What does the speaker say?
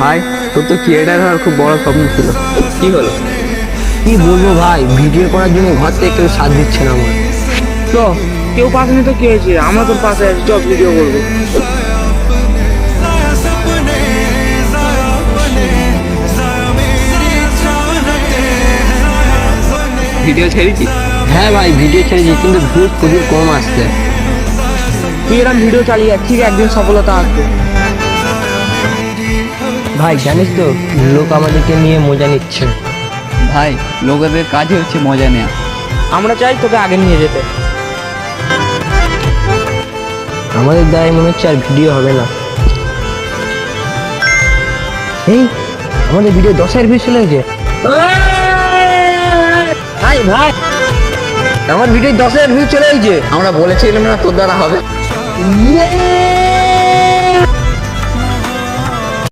ভাই, তোর তো ক্রিয়েটার হওয়ার খুব বড় স্বপ্ন ছিল, কি হলো? কি বলবো ভাই, ভিডিও করার জন্য ঘর থেকে কেউ সাথ দিচ্ছে না আমার। চ, কেউ পাশে নেই তো কি হয়েছে, আমরা তোর পাশে আছি, চ ভিডিও করবো। ভিডিও ছেড়েছি? হ্যাঁ ভাই, ভিডিও ছেড়েছি কিন্তু ভিউজ খুবই কম আসছে। তুই এরকম ভিডিও চালিয়ে যাচ্ছিস, একদিন সফলতা আসবে। ভাই জানিস তো, লোক আমাদেরকে নিয়ে মজা নিচ্ছে। ভাই, লোকেদের কাজই হচ্ছে মজা নেওয়া। আমরা চাই তোকে আগে নিয়ে যেতে। আমাদের দ্বারাই মনে হচ্ছে আর ভিডিও হবে না। এই, আমাদের ভিডিও 10,000 ভিউজ চলে গেছে। ভাই ভাই, আমার ভিডিও 10,000 ভিউজ চলে গেছে। আমরা বলেছিলাম না তোর দ্বারা হবে। ইয়ে!